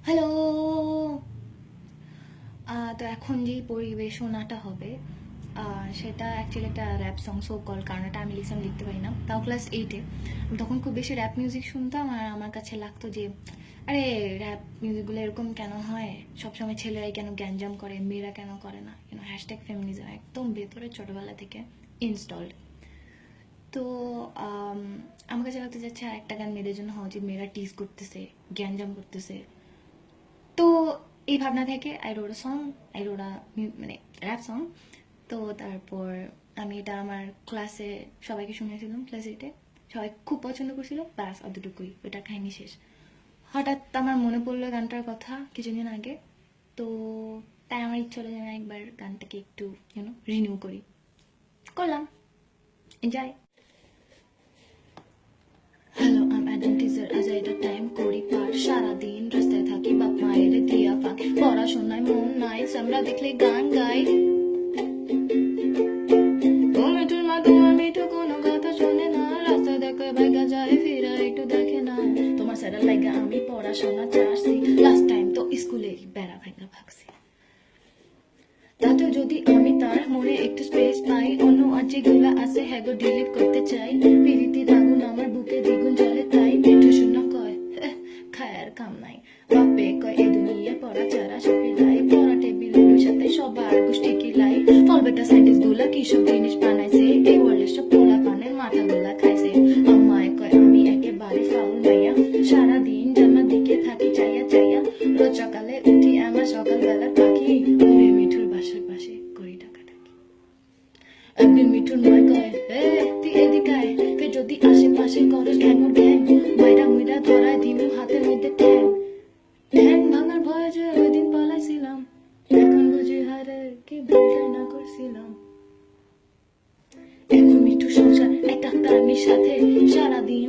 Hello. তো এখন যেই পরিবেশনাটা হবে সেটা অ্যাকচুয়ালি একটা র্যাপ সং সো কল, কারণ এটা আমি লিখতে পারি না, তাও ক্লাস 8-এ। তখন খুব বেশি র্যাপ মিউজিক শুনতাম আর আমার কাছে লাগতো যে আরে র্যাপ মিউজিকগুলো এরকম কেন হয়, সবসময় ছেলেরাই কেন গ্যাঞ্জাম করে, মেয়েরা কেন করে না, হ্যাশট্যাগ ফেমিনিজম একদম ভেতরে ছোটোবেলা থেকে ইনস্টলড। তো আমার কাছে লাগতে যাচ্ছে আর একটা গান মেয়েদের জন্য হওয়া উচিত, মেয়েরা টিজ করতেছে, গ্যাঞ্জাম করতেছে। তো এই ভাবনা থেকে I wrote a song, I wrote a মানে র্যাপ সং। তো তারপর আমি এটা আমার ক্লাসে সবাইকে শুনেছিলাম, ক্লাস 8-এ সবাই খুব পছন্দ করছিল, ব্যাস অতটুকুই, ওটার কাহিনী শেষ। হঠাৎ আমার মনে পড়লো গানটার কথা কিছুদিন আগে, তো তাই আমার ইচ্ছা হলো যে আমি একবার গানটাকে একটু রিনিউ করি, করলাম। এনজয়। হ্যালো, আম অ্যাডাম টিজার, আজ এটা টাইম করি পার, সারাদিন রাস্তায় থাকি, বাপ মায়ের দিয়া ফাঁক, পড়াশোনায় মন নাই, আমরা দেখলে গান গাই। ও মিঠুর মা তোমার মিঠু কোনো কথা শোনে না, রাস্তা দেখে বাইকা যায় ফিরা একটু দেখে না, তোমার স্যারের লাগা আমি পড়াশোনা চাচ্ছি, লাস্ট টাইম তো স্কুলে বেড়া ভাঙা ভাগছি। তাতে যদি আমি তার মনে একটু স্পেস পাই, অন্য আর যেগুলা আছে হ্যাগো ডিলিট করতে চাই, পিরিতির আগুন আমার বুকে দ্বিগুণ জ্বলে, তাই মিঠু শূন্য কয় খায়ার কাম নাই, বাপে কয় এ দুনিয়া পড়া ছাড়া সুখে লাই, পড়া টেবিলের সাথে সবার গোষ্ঠী কিলাই, ফল বেটা সাইন্টিস্ট গুলা কি সব জিনিস বানাইছে, এই ওয়ার্ল্ডের সব পোলা পানের মাথা গুলা খাইছে, আম্মায় কয় আমি একেবারে ফাউল মাইয়া, সারাদিন জানার দিকে থাকি চাইয়া চাইয়া, রোজ সকালে উঠি আমার সকালবেলার পাখি, ওরে মিঠুর বাসার পাশে করি ডাকাডাকি। একদিন মিঠুর ময় কয় তুই এদিকে আয়, ফের যদি আশেপাশে করস ঠ্যাং ও ঠ্যাং, মাইরা মুইরা ধরায় দিমু হাতের মধ্যে ঠ্যাং, ঠ্যাং ভাঙার ভয়ে যে ওই দিন পালাইছিলাম, এখন বুঝি হারে কি ভুলটাই না করছিলাম। এখন মিঠু সংসার এক ডাক্তারনির সাথে, সারাদিন